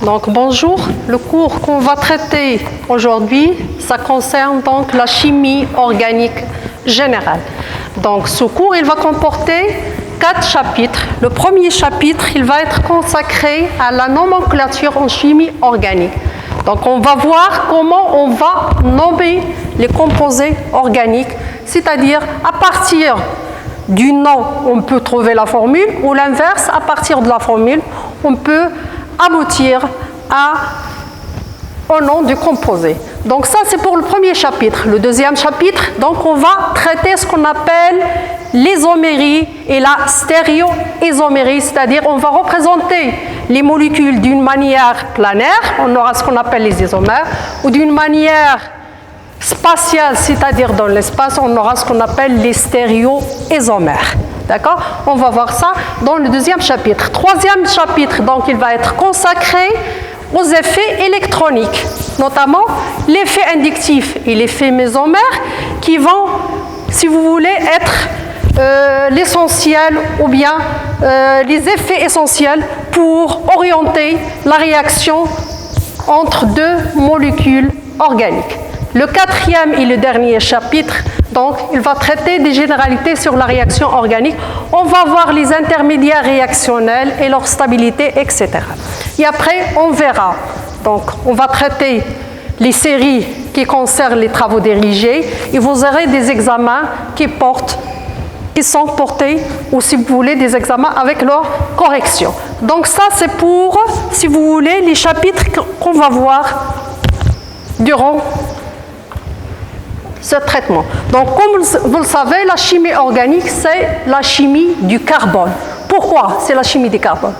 Donc bonjour, le cours qu'on va traiter aujourd'hui, ça concerne donc la chimie organique générale. Donc ce cours, il va comporter 4 chapitres. Le premier chapitre, il va être consacré à la nomenclature en chimie organique. Donc on va voir comment on va nommer les composés organiques, c'est-à-dire à partir du nom, on peut trouver la formule, ou l'inverse, à partir de la formule, on peut aboutir au nom du composé. Donc ça, c'est pour le premier chapitre. Le deuxième chapitre, donc on va traiter ce qu'on appelle l'isomérie et la stéréoisomérie, c'est-à-dire on va représenter les molécules d'une manière planaire, on aura ce qu'on appelle les isomères, ou d'une manière spatiale, c'est-à-dire dans l'espace, on aura ce qu'on appelle les stéréoisomères. D'accord? On va voir ça dans le deuxième chapitre. Troisième chapitre, donc il va être consacré aux effets électroniques, notamment l'effet inductif et l'effet mésomère, qui vont, si vous voulez, être l'essentiel ou bien les effets essentiels pour orienter la réaction entre deux molécules organiques. Le quatrième et le dernier chapitre, donc, il va traiter des généralités sur la réaction organique. On va voir les intermédiaires réactionnels et leur stabilité, etc. Et après, on verra. Donc, on va traiter les séries qui concernent les travaux dirigés et vous aurez des examens qui sont portés, ou si vous voulez, des examens avec leur correction. Donc, ça, c'est pour, si vous voulez, les chapitres qu'on va voir durant ce traitement. Donc, comme vous le savez, la chimie organique, c'est la chimie du carbone. Pourquoi c'est la chimie du carbone?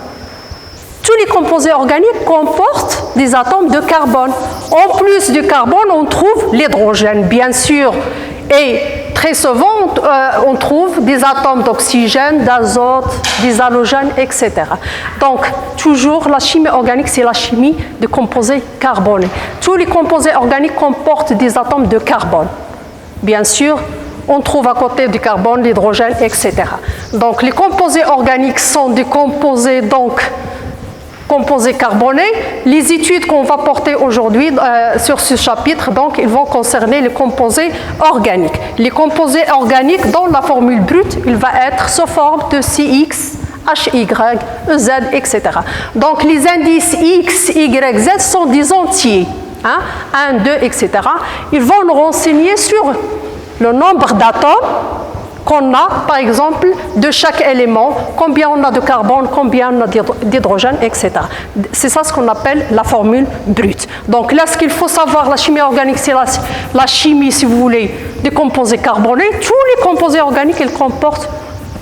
Tous les composés organiques comportent des atomes de carbone. En plus du carbone, on trouve l'hydrogène, bien sûr. Et très souvent, on trouve des atomes d'oxygène, d'azote, des halogènes, etc. Donc, toujours, la chimie organique, c'est la chimie de composés carbonés. Tous les composés organiques comportent des atomes de carbone. Bien sûr, on trouve à côté du carbone, l'hydrogène, etc. Donc, les composés organiques sont des composés, composés carbonés. Les études qu'on va porter aujourd'hui sur ce chapitre, donc, ils vont concerner les composés organiques. Les composés organiques, dans la formule brute, il va être sous forme de CX, HY, EZ, etc. Donc, les indices X, Y, Z sont des entiers. 1, 2, etc. Ils vont nous renseigner sur le nombre d'atomes qu'on a, par exemple, de chaque élément, combien on a de carbone, combien on a d'hydrogène, etc. C'est ça ce qu'on appelle la formule brute. Donc là, ce qu'il faut savoir, la chimie organique, c'est la chimie, si vous voulez, des composés carbonés. Tous les composés organiques, ils comportent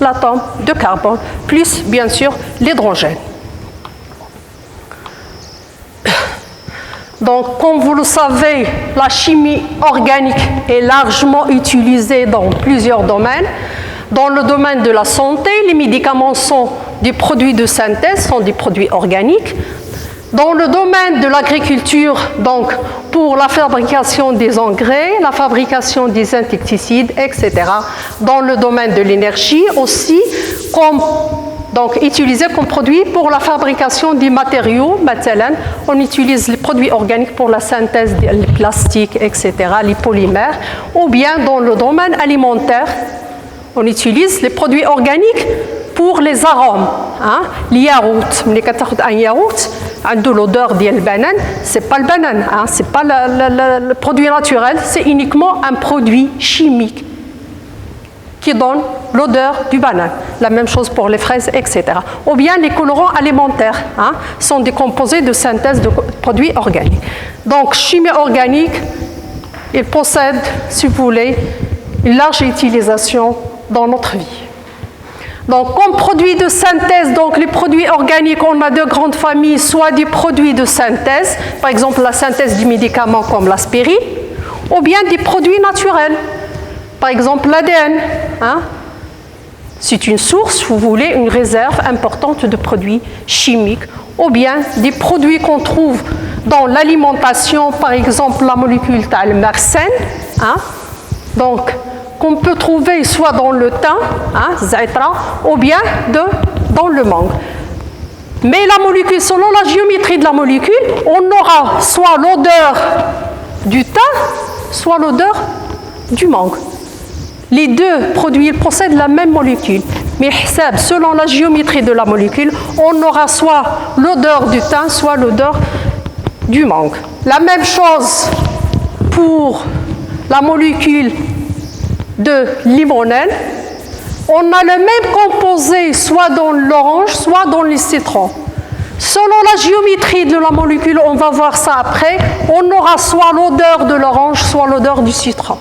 l'atome de carbone, plus, bien sûr, l'hydrogène. Donc, comme vous le savez, la chimie organique est largement utilisée dans plusieurs domaines. Dans le domaine de la santé, les médicaments sont des produits de synthèse, sont des produits organiques. Dans le domaine de l'agriculture, donc pour la fabrication des engrais, la fabrication des insecticides, etc. Dans le domaine de l'énergie aussi, donc utilisé comme produit pour la fabrication des matériaux, on utilise les produits organiques pour la synthèse des plastiques, etc., les polymères, ou bien dans le domaine alimentaire, on utilise les produits organiques pour les arômes. Les yaourts, un yaourt a de l'odeur de banane, c'est pas le banane, c'est pas le produit naturel, c'est uniquement un produit chimique qui donne l'odeur du banane. La même chose pour les fraises, etc. Ou bien les colorants alimentaires sont des composés de synthèse de produits organiques. Donc, chimie organique, il possède, si vous voulez, une large utilisation dans notre vie. Donc, comme produit de synthèse, donc les produits organiques, on a deux grandes familles, soit des produits de synthèse, par exemple la synthèse du médicament comme l'aspirine, ou bien des produits naturels. Par exemple, l'ADN, c'est une source, vous voulez, une réserve importante de produits chimiques, ou bien des produits qu'on trouve dans l'alimentation, par exemple la molécule talmersène, donc qu'on peut trouver soit dans le thym, ou bien dans le mangue. Mais la molécule, selon la géométrie de la molécule, on aura soit l'odeur du thym, soit l'odeur du mangue. Les deux produits possèdent la même molécule. Mais selon la géométrie de la molécule, on aura soit l'odeur du thym, soit l'odeur du mangue. La même chose pour la molécule de limonène. On a le même composé soit dans l'orange, soit dans les citrons. Selon la géométrie de la molécule, on va voir ça après, on aura soit l'odeur de l'orange, soit l'odeur du citron.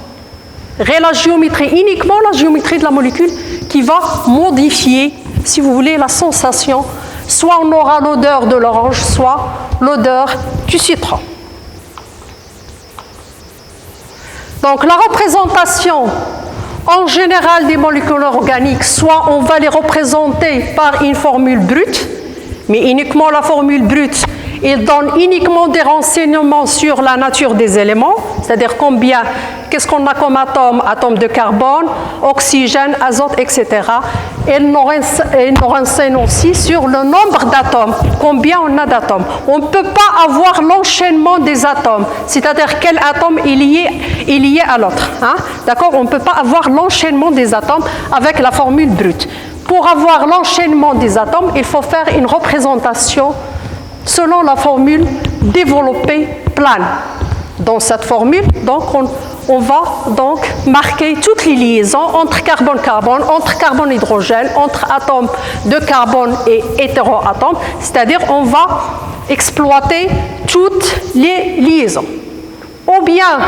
Et la géométrie, uniquement la géométrie de la molécule qui va modifier, si vous voulez, la sensation. Soit on aura l'odeur de l'orange, soit l'odeur du citron. Donc la représentation en général des molécules organiques, soit on va les représenter par une formule brute, mais uniquement la formule brute, il donne uniquement des renseignements sur la nature des éléments, c'est-à-dire combien, qu'est-ce qu'on a comme atome, atome de carbone, oxygène, azote, etc. Et il nous renseigne aussi sur le nombre d'atomes, combien on a d'atomes. On ne peut pas avoir l'enchaînement des atomes, c'est-à-dire quel atome est lié à l'autre. Hein? D'accord? On ne peut pas avoir l'enchaînement des atomes avec la formule brute. Pour avoir l'enchaînement des atomes, il faut faire une représentation selon la formule développée plane. Dans cette formule, donc, on va donc marquer toutes les liaisons entre carbone-carbone, entre carbone-hydrogène, entre atomes de carbone et hétéroatomes, c'est-à-dire on va exploiter toutes les liaisons. Ou bien,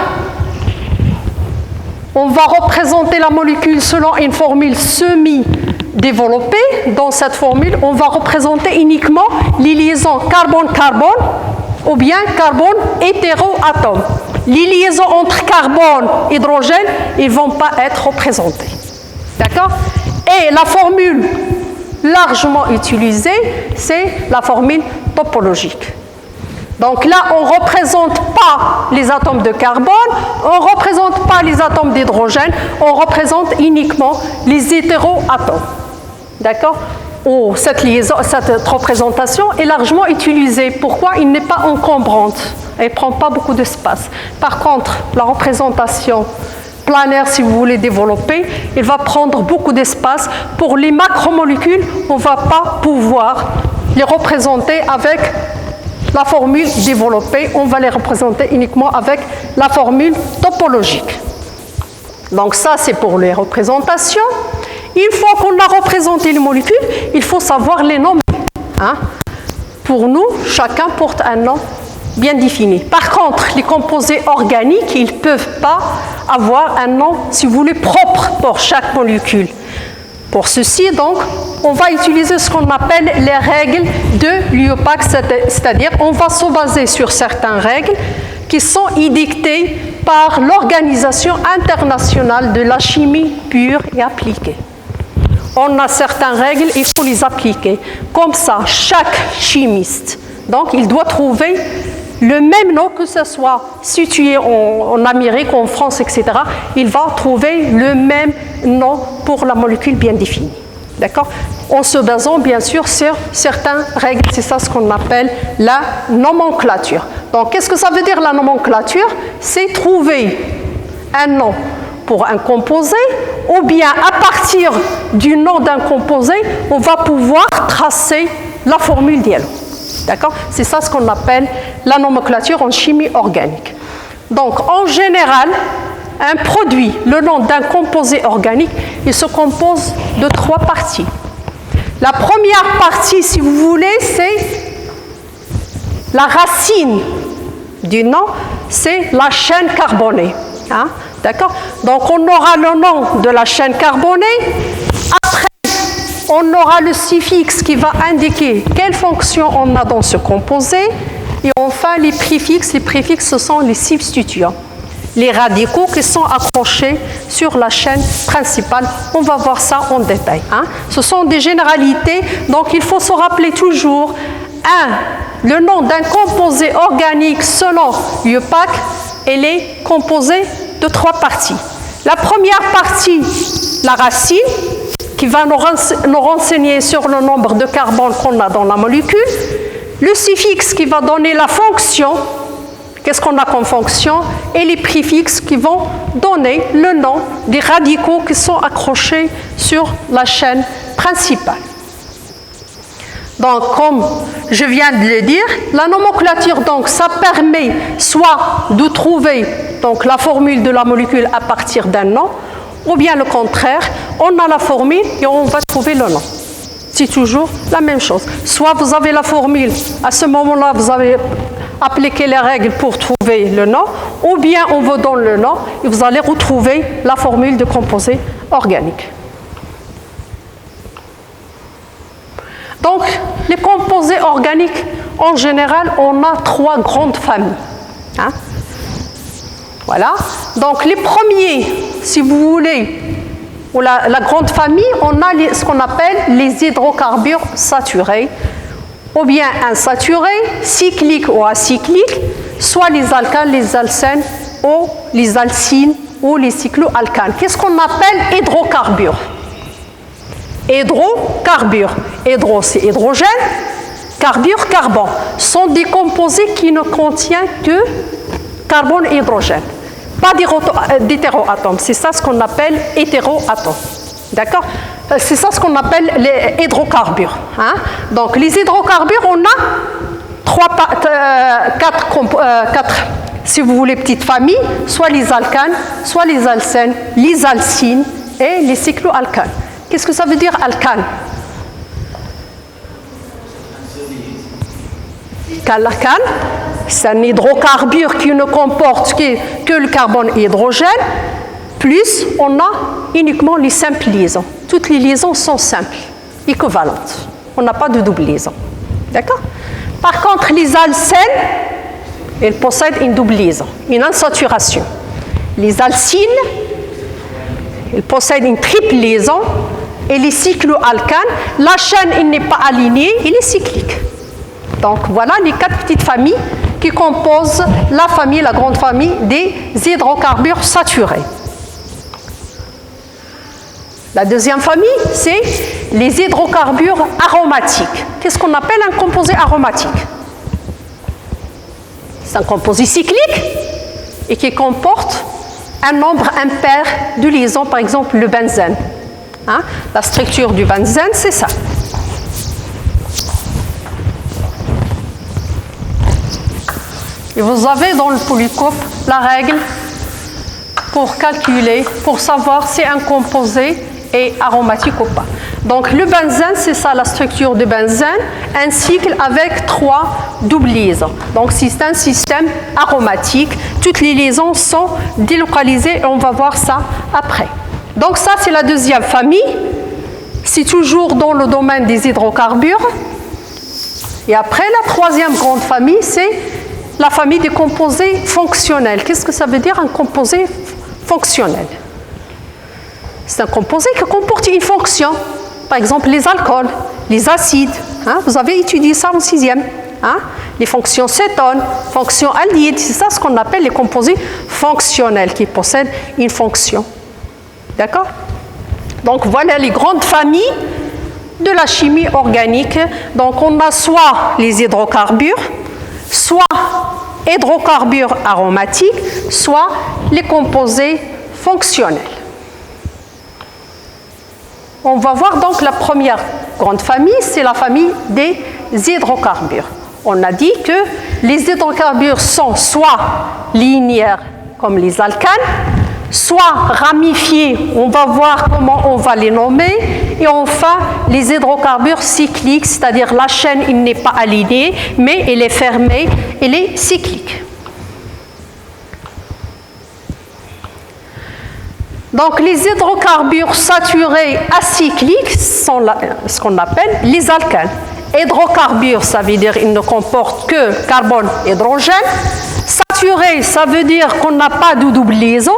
on va représenter la molécule selon une formule semi-développée. Dans cette formule, on va représenter uniquement les liaisons carbone-carbone ou bien carbone-hétéroatome. Les liaisons entre carbone et hydrogène, ils ne vont pas être représentées. D'accord? Et la formule largement utilisée, c'est la formule topologique. Donc là, on ne représente pas les atomes de carbone, on ne représente pas les atomes d'hydrogène, on représente uniquement les hétéroatomes. D'accord? Cette représentation est largement utilisée. Pourquoi? Il n'est pas encombrante. Elle ne prend pas beaucoup d'espace. Par contre, la représentation planaire, si vous voulez développer, elle va prendre beaucoup d'espace. Pour les macromolécules, on ne va pas pouvoir les représenter avec la formule développée. On va les représenter uniquement avec la formule topologique. Donc ça, c'est pour les représentations. Une fois qu'on a représenté les molécules, il faut savoir les nommer. Hein? Pour nous, chacun porte un nom bien défini. Par contre, les composés organiques, ils ne peuvent pas avoir un nom, si vous voulez, propre pour chaque molécule. Pour ceci, donc, on va utiliser ce qu'on appelle les règles de l'IUPAC, c'est-à-dire on va se baser sur certaines règles qui sont édictées par l'Organisation internationale de la chimie pure et appliquée. On a certaines règles, il faut les appliquer. Comme ça, chaque chimiste, donc, il doit trouver le même nom, que ce soit situé en Amérique, en France, etc. Il va trouver le même nom pour la molécule bien définie. D'accord? En se basant, bien sûr, sur certaines règles. C'est ça ce qu'on appelle la nomenclature. Donc, qu'est-ce que ça veut dire la nomenclature? C'est trouver un nom pour un composé, ou bien à partir du nom d'un composé, on va pouvoir tracer la formule dialogue. D'accord? C'est ça ce qu'on appelle la nomenclature en chimie organique. Donc, en général, un produit, le nom d'un composé organique, il se compose de 3 parties. La première partie, si vous voulez, c'est la racine du nom, c'est la chaîne carbonée. Hein? D'accord? Donc, on aura le nom de la chaîne carbonée. Après, on aura le suffixe qui va indiquer quelle fonction on a dans ce composé. Et enfin, les préfixes. Les préfixes, ce sont les substituants. Les radicaux qui sont accrochés sur la chaîne principale. On va voir ça en détail. Hein? Ce sont des généralités. Donc, il faut se rappeler toujours, le nom d'un composé organique selon l'IUPAC, elle est composée de 3 parties. La première partie, la racine. qui va nous renseigner sur le nombre de carbone qu'on a dans la molécule, le suffixe qui va donner la fonction, qu'est-ce qu'on a comme fonction, et les préfixes qui vont donner le nom des radicaux qui sont accrochés sur la chaîne principale. Donc, comme je viens de le dire, la nomenclature, donc, ça permet soit de trouver donc, la formule de la molécule à partir d'un nom, ou bien le contraire, on a la formule et on va trouver le nom. C'est toujours la même chose. Soit vous avez la formule, à ce moment-là, vous avez appliqué les règles pour trouver le nom, ou bien on vous donne le nom et vous allez retrouver la formule de composé organique. Donc, les composés organiques, en général, on a 3 grandes familles. Hein? Voilà. Donc, les premiers, si vous voulez, ou la grande famille, on a ce qu'on appelle les hydrocarbures saturés, ou bien insaturés, cycliques ou acycliques, soit les alcanes, les alcènes, ou les alcynes, ou les cycloalcanes. Qu'est-ce qu'on appelle hydrocarbures? Hydrocarbures. Hydro, c'est hydrogène. Carbure, carbone. Sont des composés qui ne contiennent que carbone et hydrogène. Pas d'hétéroatomes. C'est ça ce qu'on appelle hétéroatomes. D'accord? C'est ça ce qu'on appelle les hydrocarbures. Hein? Donc, les hydrocarbures, on a 4, si vous voulez, petites familles, soit les alcanes, soit les alcènes, les alcynes et les cycloalcanes. Qu'est-ce que ça veut dire alcane? L'alcane, c'est un hydrocarbure qui ne comporte que le carbone et l'hydrogène, plus on a uniquement les simples liaisons. Toutes les liaisons sont simples, équivalentes. On n'a pas de double liaison. D'accord? Par contre, les alcènes, elles possèdent une double liaison, une insaturation. Les alcynes, elles possèdent une triple liaison. Et les cycloalcanes, la chaîne elle n'est pas alignée, elle est cyclique. Donc voilà les 4 petites familles qui composent la grande famille des hydrocarbures saturés. La deuxième famille, c'est les hydrocarbures aromatiques. Qu'est-ce qu'on appelle un composé aromatique? C'est un composé cyclique et qui comporte un nombre impair de liaisons, par exemple le benzène. Hein? La structure du benzène, c'est ça. Et vous avez dans le polycope la règle pour calculer, pour savoir si un composé est aromatique ou pas. Donc le benzène, c'est ça la structure du benzène, un cycle avec 3 doubles liaisons. Donc c'est un système aromatique. Toutes les liaisons sont délocalisées et on va voir ça après. Donc ça, c'est la deuxième famille. C'est toujours dans le domaine des hydrocarbures. Et après, la troisième grande famille, c'est la famille des composés fonctionnels. Qu'est-ce que ça veut dire un composé fonctionnel? C'est un composé qui comporte une fonction. Par exemple, les alcools, les acides. Hein? Vous avez étudié ça en 6e. Hein? Les fonctions cétone, fonctions aldyles. C'est ça ce qu'on appelle les composés fonctionnels qui possèdent une fonction. D'accord? Donc voilà les grandes familles de la chimie organique. Donc on a soit les hydrocarbures, soit hydrocarbures aromatiques, soit les composés fonctionnels. On va voir donc la première grande famille, c'est la famille des hydrocarbures. On a dit que les hydrocarbures sont soit linéaires comme les alcanes, soit ramifiés, on va voir comment on va les nommer, et enfin les hydrocarbures cycliques, c'est-à-dire la chaîne il n'est pas alignée, mais elle est fermée, elle est cyclique. Donc les hydrocarbures saturés acycliques sont ce qu'on appelle les alcanes. Hydrocarbures, ça veut dire qu'ils ne comportent que carbone et hydrogène. Saturé, ça veut dire qu'on n'a pas de double liaison.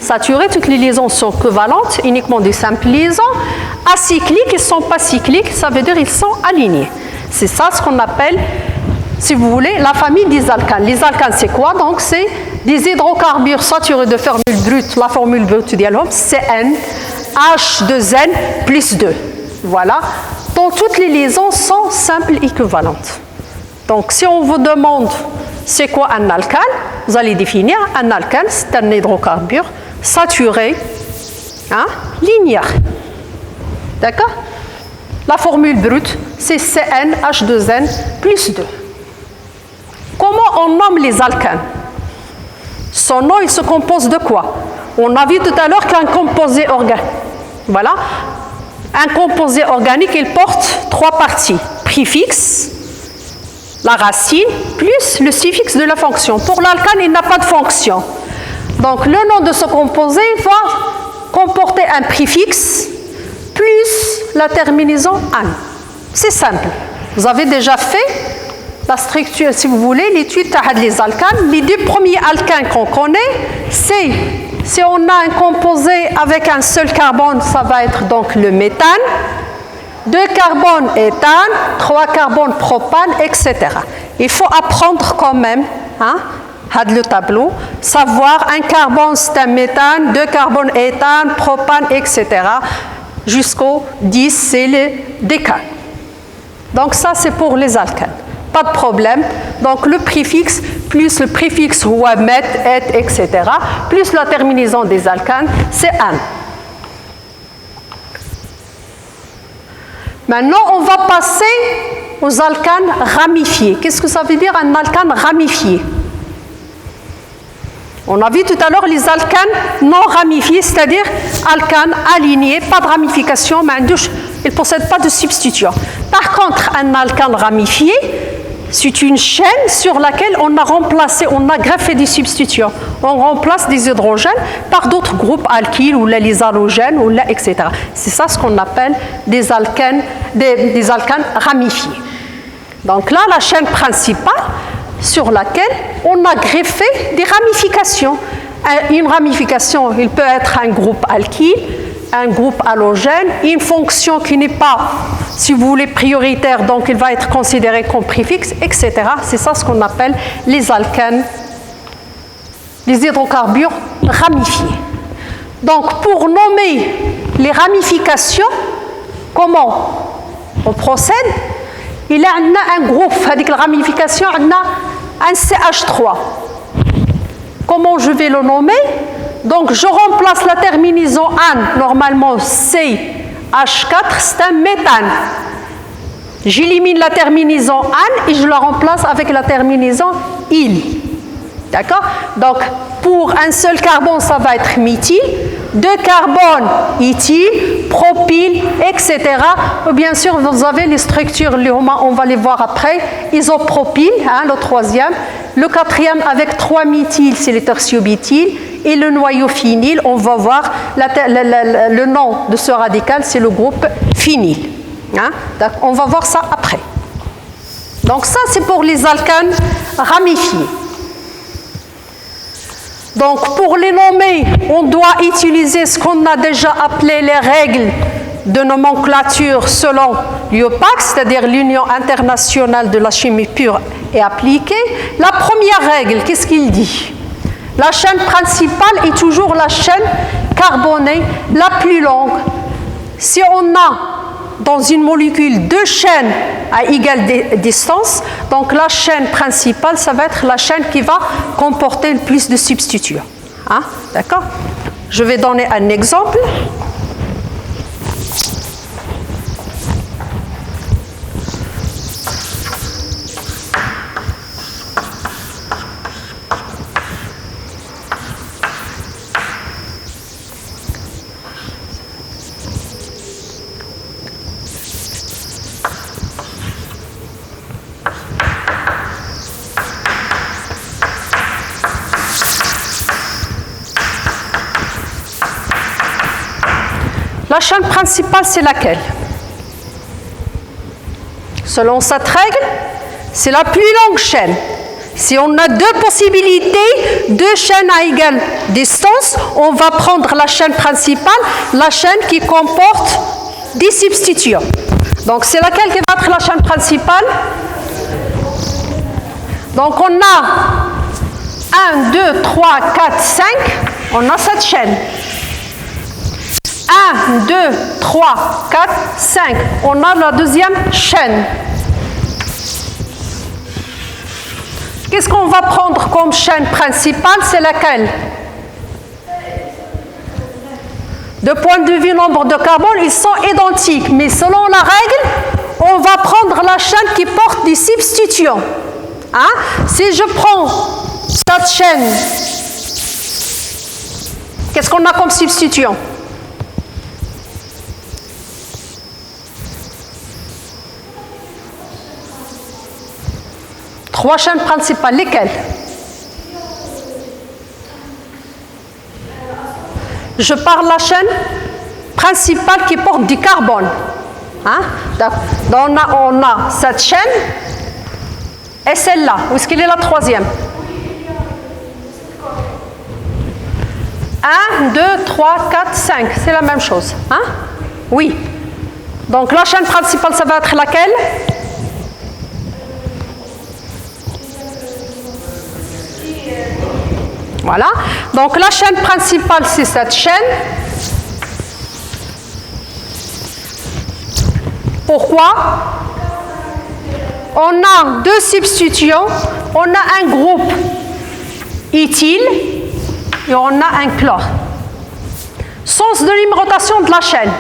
Saturés, toutes les liaisons sont covalentes, uniquement des simples liaisons. Acycliques, ils ne sont pas cycliques, ça veut dire qu'ils sont alignés. C'est ça ce qu'on appelle, si vous voulez, la famille des alcanes. Les alcanes, c'est quoi? Donc, c'est des hydrocarbures saturés de formule brute, la formule brute du dialome, CN, H2N plus 2. Voilà. Donc toutes les liaisons sont simples équivalentes. Donc si on vous demande c'est quoi un alcane, vous allez définir un alcane, c'est un hydrocarbure saturé, linéaire. D'accord? La formule brute, c'est CnH2n plus 2. Comment on nomme les alcanes? Son nom, il se compose de quoi? On a vu tout à l'heure qu'un composé organique. Voilà. Un composé organique, il porte 3 parties. Préfixe, la racine, plus le suffixe de la fonction. Pour l'alcane, il n'a pas de fonction. Donc, le nom de ce composé va comporter un préfixe plus la terminaison an. C'est simple. Vous avez déjà fait la structure, si vous voulez, l'étude des alcanes. Les 2 premiers alcanes qu'on connaît, c'est, si on a un composé avec un seul carbone, ça va être donc le méthane, 2 carbones éthane, 3 carbones propane, etc. Il faut apprendre quand même, le tableau, savoir un carbone c'est un méthane, 2 carbones éthane, propane, etc. Jusqu'au 10, c'est le décane. Donc ça, c'est pour les alcanes. Pas de problème. Donc le préfixe plus le préfixe wa, met, et, etc. plus la terminaison des alcanes, c'est an. Maintenant, on va passer aux alcanes ramifiés. Qu'est-ce que ça veut dire un alcane ramifié? On a vu tout à l'heure les alcanes non ramifiés, c'est-à-dire alcanes alignés, pas de ramification, mais ils ne possèdent pas de substitution. Par contre, un alcane ramifié, c'est une chaîne sur laquelle on a remplacé, on a greffé des substituants. On remplace des hydrogènes par d'autres groupes alkyles ou les halogènes, ou etc. C'est ça ce qu'on appelle des alcanes ramifiés. Donc là, la chaîne principale sur laquelle on a greffé des ramifications. Une ramification, il peut être un groupe alkyle, un groupe halogène, une fonction qui n'est pas, si vous voulez, prioritaire, donc il va être considéré comme préfixe, etc. C'est ça ce qu'on appelle les alcanes, les hydrocarbures ramifiés. Donc pour nommer les ramifications, comment on procède? Il y a un groupe avec la ramification, on a un CH3. Comment je vais le nommer? Donc je remplace la terminaison an, normalement CH4, c'est un méthane. J'élimine la terminaison an et je la remplace avec la terminaison il. D'accord? Donc pour un seul carbone, ça va être méthyle. 2 carbones, éthyle, propyle, etc. Bien sûr, vous avez les structures, on va les voir après. Isopropyle, le troisième. Le quatrième avec 3 méthyl, c'est le tertiobutyl. Et le noyau phényl, on va voir le nom de ce radical, c'est le groupe phényl. On va voir ça après. Donc ça, c'est pour les alcanes ramifiés. Donc pour les nommer, on doit utiliser ce qu'on a déjà appelé les règles de nomenclature selon l'UOPAC, c'est-à-dire l'Union internationale de la chimie pure et appliquée. La première règle, qu'est-ce qu'il dit? La chaîne principale est toujours la chaîne carbonée la plus longue. Si on a dans une molécule 2 chaînes à égale distance, donc la chaîne principale, ça va être la chaîne qui va comporter le plus de substituts. D'accord? Je vais donner un exemple. La chaîne principale, c'est laquelle? Selon cette règle, c'est la plus longue chaîne. Si on a 2 possibilités, 2 chaînes à égale distance, on va prendre la chaîne principale, la chaîne qui comporte des substituants. Donc c'est laquelle qui va être la chaîne principale? Donc on a 1, 2, 3, 4, 5, on a cette chaîne. 1, 2, 3, 4, 5. On a la deuxième chaîne. Qu'est-ce qu'on va prendre comme chaîne principale? C'est laquelle? De point de vue nombre de carbone, ils sont identiques. Mais selon la règle, on va prendre la chaîne qui porte des substituants. Hein? Si je prends cette chaîne, qu'est-ce qu'on a comme substituant? Trois chaînes principales, lesquelles? Je parle de la chaîne principale qui porte du carbone. Hein? Donc, on a cette chaîne et celle-là. Où est-ce qu'elle est la troisième? 1, 2, 3, 4, 5. C'est la même chose. Hein? Oui. Donc la chaîne principale, ça va être laquelle? Voilà. Donc la chaîne principale, c'est cette chaîne. Pourquoi? On a deux substituants. On a un groupe éthyle et on a un chlore. Sens de numérotation de la chaîne.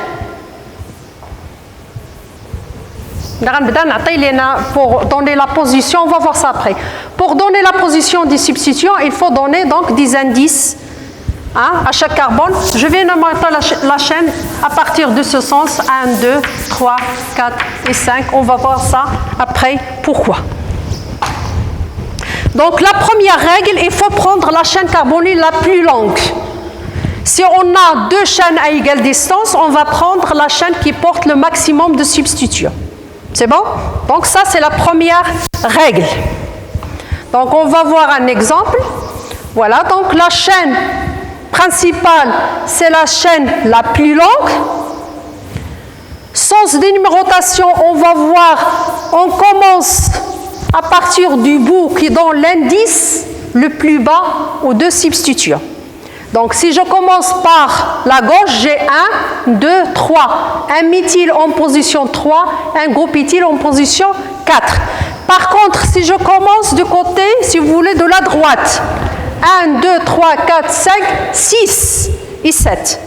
Pour donner la position, on va voir ça après. Pour donner la position des substituants, il faut donner donc des indices à chaque carbone. Je vais nommer la chaîne à partir de ce sens. 1, 2, 3, 4 et 5. On va voir ça après. Pourquoi? Donc la première règle, il faut prendre la chaîne carbonyle la plus longue. Si on a deux chaînes à égale distance, on va prendre la chaîne qui porte le maximum de substituants. C'est bon? Donc ça, c'est la première règle. Donc on va voir un exemple. Voilà, donc la chaîne principale, c'est la chaîne la plus longue. Sens de numérotation, on va voir, on commence à partir du bout qui donne l'indice le plus bas aux deux substituants. Donc, si je commence par la gauche, j'ai 1, 2, 3. Un méthyle en position 3, un groupe éthyle en position 4. Par contre, si je commence du côté, si vous voulez, de la droite, 1, 2, 3, 4, 5, 6 et 7.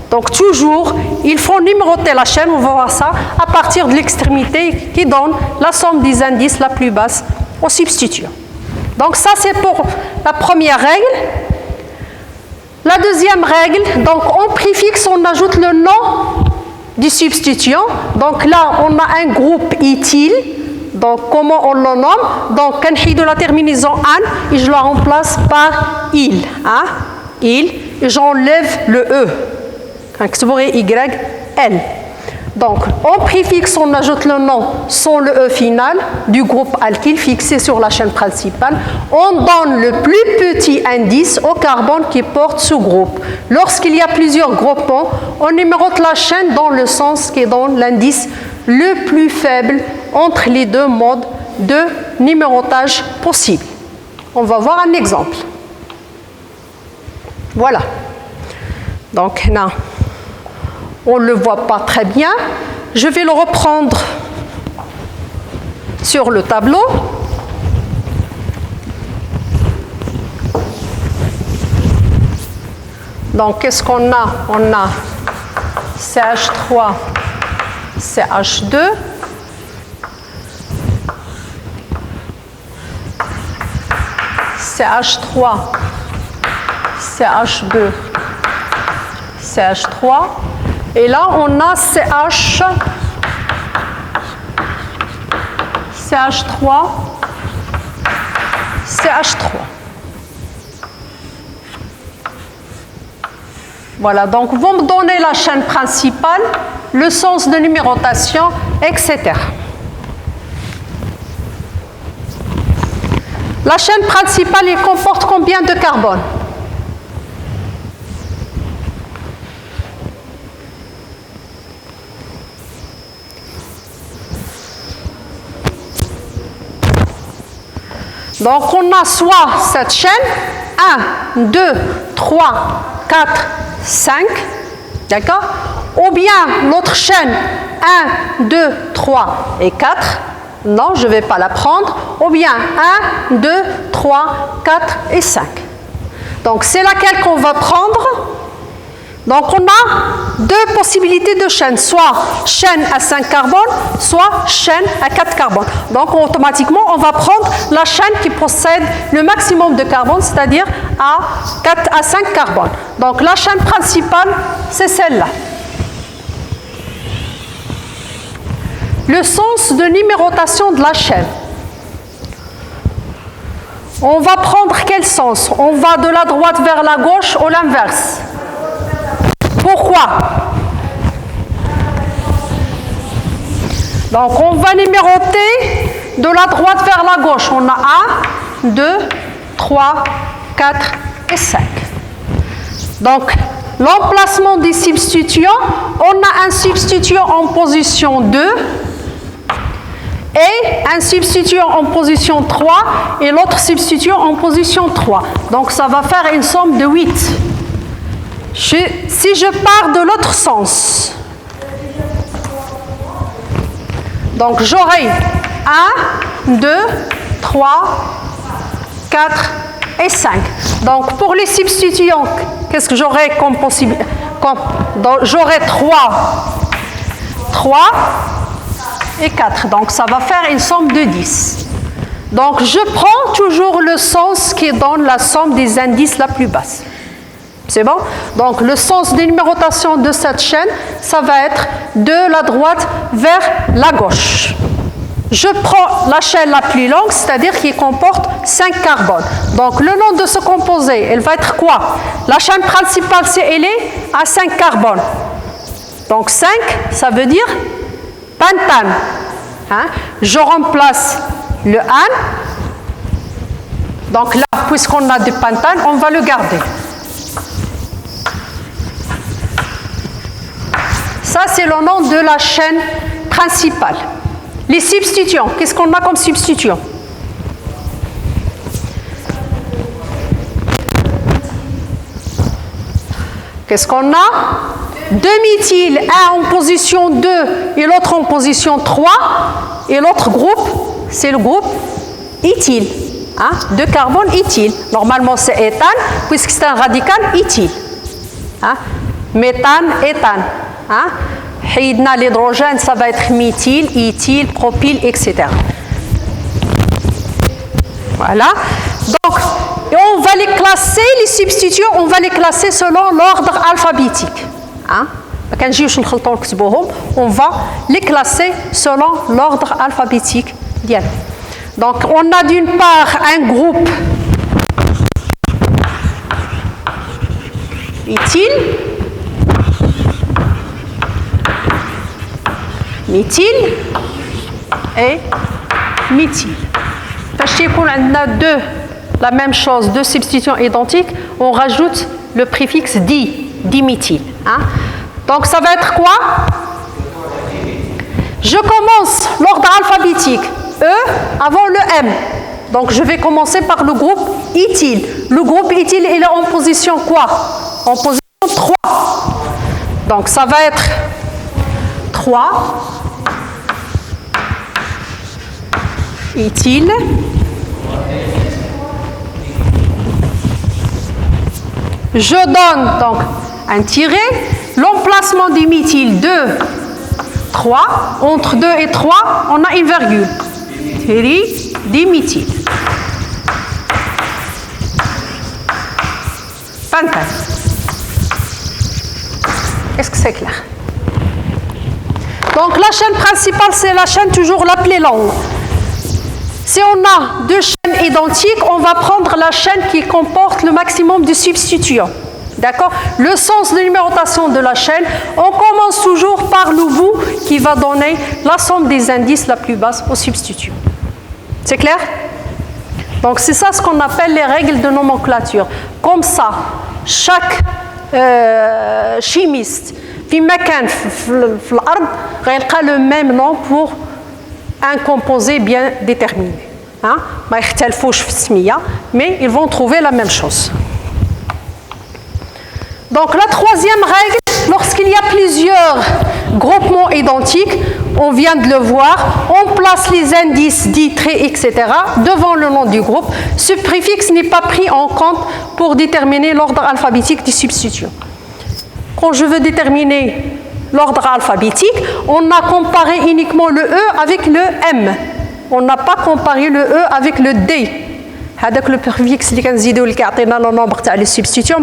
Donc, toujours, il faut numéroter la chaîne, on va voir ça, à partir de l'extrémité qui donne la somme des indices la plus basse aux substituants. Donc, ça, c'est pour la première règle. La deuxième règle, donc on préfixe, on ajoute le nom du substituant. Donc là, on a un groupe éthyle. Donc comment on le nomme? Donc, on a de la terminaison an et je la remplace par il. Hein? Il, et j'enlève le e. Y-L. Donc, en préfixe, on ajoute le nom sans le e final du groupe alkyle fixé sur la chaîne principale. On donne le plus petit indice au carbone qui porte ce groupe. Lorsqu'il y a plusieurs groupements, on numérote la chaîne dans le sens qui donne l'indice le plus faible entre les deux modes de numérotage possibles. On va voir un exemple. Voilà. Donc, là, on ne le voit pas très bien. Je vais le reprendre sur le tableau. Donc, qu'est-ce qu'on a? On a CH3, CH2. CH3, CH2, CH3. Et là, on a CH, CH3, CH3. Voilà, donc vous me donnez la chaîne principale, le sens de numérotation, etc. La chaîne principale, elle comporte combien de carbone? Donc, on a soit cette chaîne, 1, 2, 3, 4, 5, d'accord? ou bien l'autre chaîne 1, 2, 3 et 4. Non, je ne vais pas la prendre. Ou bien 1, 2, 3, 4 et 5. Donc, c'est laquelle qu'on va prendre. Donc, on a deux possibilités de chaînes, soit chaîne à 5 carbones, soit chaîne à 4 carbones. Donc, automatiquement, on va prendre la chaîne qui possède le maximum de carbone, c'est-à-dire à 5 carbones. Donc, la chaîne principale, c'est celle-là. Le sens de numérotation de la chaîne. On va prendre quel sens? On va de la droite vers la gauche ou l'inverse? Pourquoi? Donc, on va numéroter de la droite vers la gauche. On a 1, 2, 3, 4 et 5. Donc, l'emplacement des substituants, on a un substituant en position 2 et un substituant en position 3 et l'autre substituant en position 3. Donc, ça va faire une somme de 8. Si je pars de l'autre sens, donc j'aurai 1, 2, 3, 4 et 5. Donc pour les substituants, qu'est-ce que j'aurai comme possibilité? J'aurai 3 et 4. Donc ça va faire une somme de 10. Donc je prends toujours le sens qui donne la somme des indices la plus basse. C'est bon? Donc, le sens de numérotation de cette chaîne, ça va être de la droite vers la gauche. Je prends la chaîne la plus longue, c'est-à-dire qui comporte 5 carbones. Donc, le nom de ce composé, elle va être quoi? La chaîne principale, elle est à 5 carbones. Donc, 5, ça veut dire pentane. Hein? Je remplace le 1. Donc là, puisqu'on a du pentane, on va le garder. Ça, c'est le nom de la chaîne principale. Les substituants, qu'est-ce qu'on a comme substituants? Qu'est-ce qu'on a? 2 méthyl, un en position 2 et l'autre en position 3. Et l'autre groupe, c'est le groupe éthyle. Hein? 2 carbones éthyle. Normalement, c'est éthane, puisque c'est un radical éthyle. Hein? Méthane, éthane. Hein? L'hydrogène, ça va être méthyle, éthyle, propyle, etc. Voilà. Donc, on va les classer, les substituants, on va les classer selon l'ordre alphabétique. Hein? On va les classer selon l'ordre alphabétique. Donc, on a d'une part un groupe éthyle, méthyle et méthyle. Parce qu'on a la même chose, deux substituants identiques, on rajoute le préfixe diméthyle. Hein? Donc ça va être quoi? Je commence l'ordre alphabétique, E avant le M. Donc je vais commencer par le groupe éthyle. Le groupe éthyle, il est en position quoi? En position 3. Donc ça va être 3. Éthyle. Je donne donc un tiré. L'emplacement du méthyle 2, 3. Entre 2 et 3, on a une virgule. Diméthyle. Pentane. Est-ce que c'est clair? Donc la chaîne principale, c'est la chaîne toujours la plus longue. Si on a deux chaînes identiques, on va prendre la chaîne qui comporte le maximum de substituants. D'accord? Le sens de numérotation de la chaîne, on commence toujours par le bout qui va donner la somme des indices la plus basse au substitut. C'est clair? Donc c'est ça ce qu'on appelle les règles de nomenclature. Comme ça, chaque chimiste, في مكان في الأرض غيلقى le même nom pour un composé bien déterminé. Hein? ما يختلفوش في السمية, mais ils vont trouver la même chose. Donc la troisième règle, lorsqu'il Lorsqu'il y a plusieurs groupements identiques, on vient de le voir, on place les indices dits traits, etc. devant le nom du groupe. Ce préfixe n'est pas pris en compte pour déterminer l'ordre alphabétique des substituts. Quand je veux déterminer l'ordre alphabétique, on a comparé uniquement le E avec le M. On n'a pas comparé le E avec le D. Le préfixe اللي كنزيدو اللي كيعطينا le nombre تاع les substituts,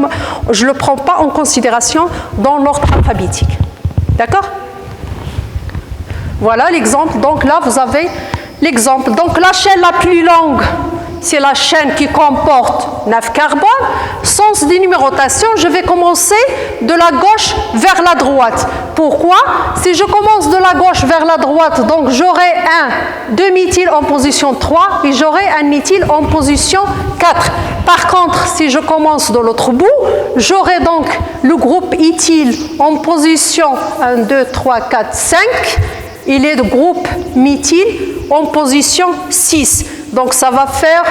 je ne le prends pas en considération dans l'ordre alphabétique. D'accord? Voilà l'exemple. Donc là, vous avez l'exemple. Donc la chaîne la plus longue, c'est la chaîne qui comporte 9 carbones. Sens de numérotation, je vais commencer de la gauche vers la droite. Pourquoi? Si je commence de la gauche vers la droite, donc j'aurai un demi-éthyle en position 3 et j'aurai un éthyle en position 4. Par contre, si je commence de l'autre bout, j'aurai donc le groupe éthyle en position 1, 2, 3, 4, 5. Il est le groupe méthyle en position 6. Donc ça va faire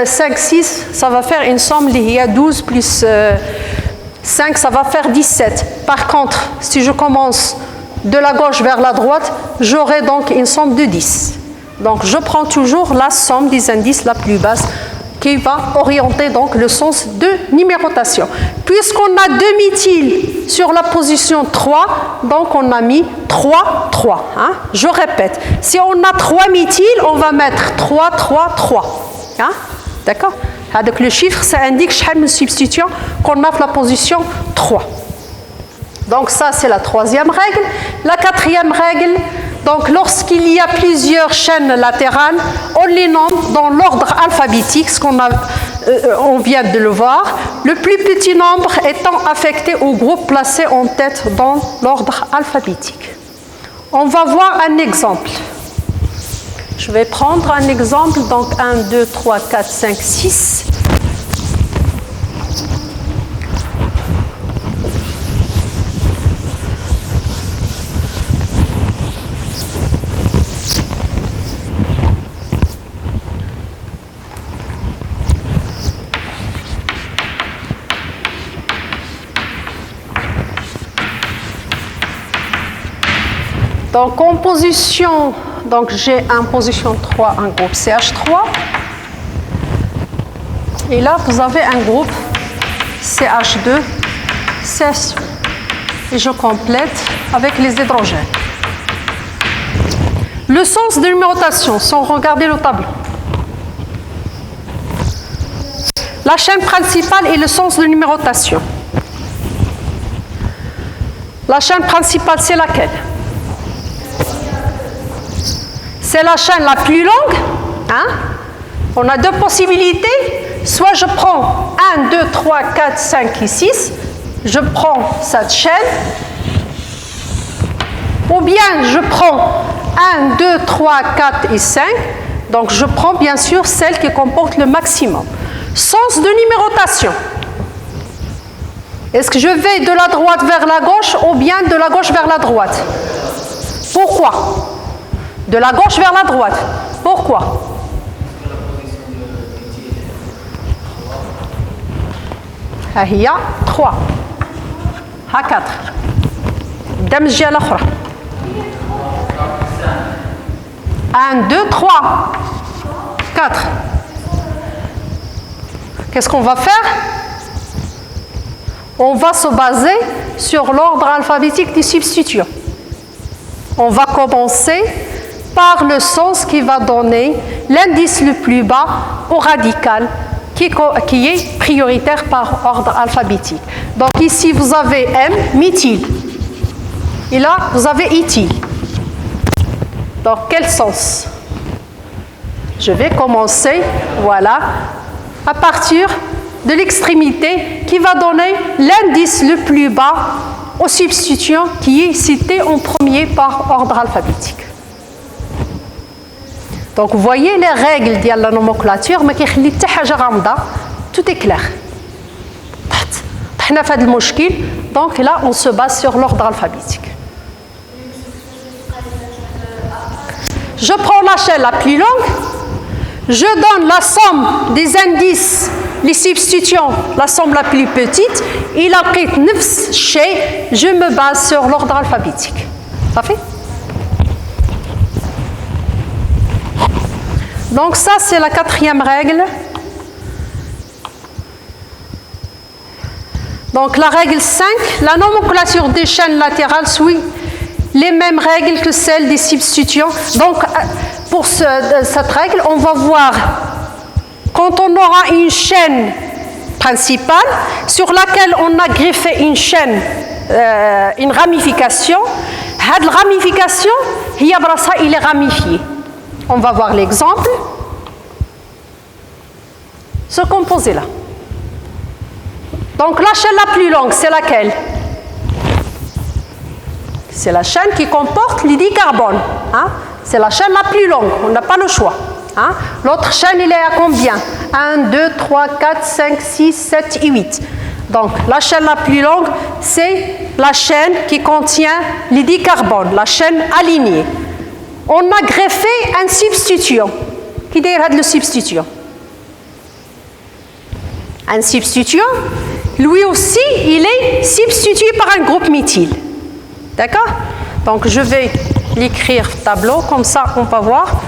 5, 6, ça va faire une somme, il y a 12 plus 5, ça va faire 17. Par contre, si je commence de la gauche vers la droite, j'aurai donc une somme de 10. Donc je prends toujours la somme des indices la plus basse qui va orienter donc le sens de numérotation. Puisqu'on a demi-éthyle sur la position 3, donc on a mis 3, 3. Hein? Je répète, si on a 3 méthyles, on va mettre 3, 3, 3. Hein? D'accord? Avec le chiffre, ça indique chaque substitution qu'on a la position 3. Donc ça, c'est la troisième règle. La quatrième règle, donc lorsqu'il y a plusieurs chaînes latérales, on les nomme dans l'ordre alphabétique, ce qu'on on vient de le voir, le plus petit nombre étant affecté au groupe placé en tête dans l'ordre alphabétique. On va voir un exemple. Je vais prendre un exemple, donc 1, 2, 3, 4, 5, 6. Donc en position, donc j'ai en position 3 un groupe CH3. Et là, vous avez un groupe CH2, CH. Et je complète avec les hydrogènes. Le sens de numérotation, sans regarder le tableau. La chaîne principale et le sens de numérotation. La chaîne principale, c'est laquelle? C'est la chaîne la plus longue. Hein? On a deux possibilités. Soit je prends 1, 2, 3, 4, 5 et 6. Je prends cette chaîne. Ou bien je prends 1, 2, 3, 4 et 5. Donc je prends bien sûr celle qui comporte le maximum. Sens de numérotation. Est-ce que je vais de la droite vers la gauche ou bien de la gauche vers la droite? Pourquoi? De la gauche vers la droite. Pourquoi? Il y a 3. Il y a 4. Damji à l'autre. 1, 2, 3. 4. Qu'est-ce qu'on va faire? On va se baser sur l'ordre alphabétique des substituts. On va commencer par le sens qui va donner l'indice le plus bas au radical qui est prioritaire par ordre alphabétique. Donc ici vous avez M, méthyle. Et là vous avez éthyle. Donc quel sens? Je vais commencer, voilà, à partir de l'extrémité qui va donner l'indice le plus bas au substituant qui est cité en premier par ordre alphabétique. Donc vous voyez les règles de la nomenclature, mais tout est clair. Donc là on se base sur l'ordre alphabétique. Je prends la chaîne la plus longue, je donne la somme des indices les substituants, la somme la plus petite, il a pris نفس الشيء, je me base sur l'ordre alphabétique. Ça fait? Donc ça, c'est la quatrième règle. Donc la règle 5, la nomenclature des chaînes latérales suit les mêmes règles que celles des substituants. Donc pour cette règle, on va voir quand on aura une chaîne principale sur laquelle on a greffé une chaîne, une ramification. Cette ramification, il est ramifié. On va voir l'exemple. Ce composé-là. Donc la chaîne la plus longue, c'est laquelle? C'est la chaîne qui comporte les 10 carbones. Hein? C'est la chaîne la plus longue, on n'a pas le choix. Hein? L'autre chaîne, il est à combien? 1, 2, 3, 4, 5, 6, 7 et 8. Donc la chaîne la plus longue, c'est la chaîne qui contient les 10 carbones, la chaîne alignée. On a greffé un substituant. Qui est le substituant? Un substituant, lui aussi, il est substitué par un groupe méthyle. D'accord? Donc je vais l'écrire tableau, comme ça on va voir.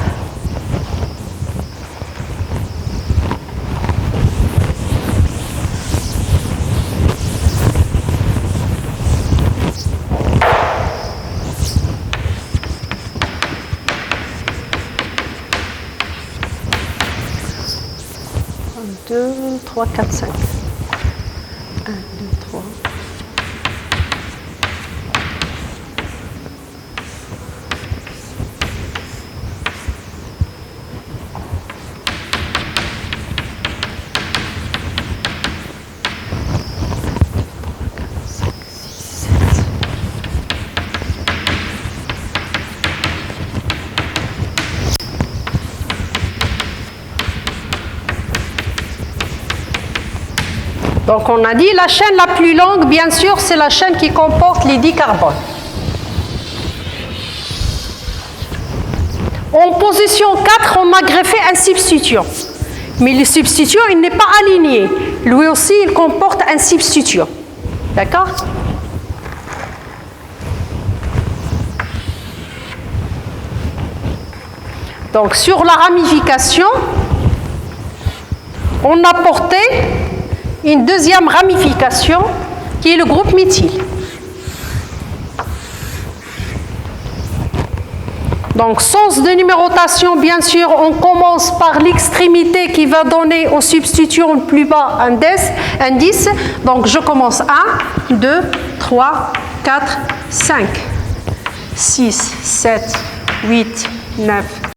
Un, 2, 3, 4, 5. 1, 2, 3. Donc on a dit la chaîne la plus longue, bien sûr, c'est la chaîne qui comporte les 10 carbones. En position 4, on a greffé un substituant. Mais le substituant, il n'est pas aligné. Lui aussi, il comporte un substituant. D'accord? Donc sur la ramification, on a porté une deuxième ramification qui est le groupe méthyle. Donc, sens de numérotation, bien sûr, on commence par l'extrémité qui va donner au substituant le plus bas un 10. Donc, je commence 1, 2, 3, 4, 5, 6, 7, 8, 9,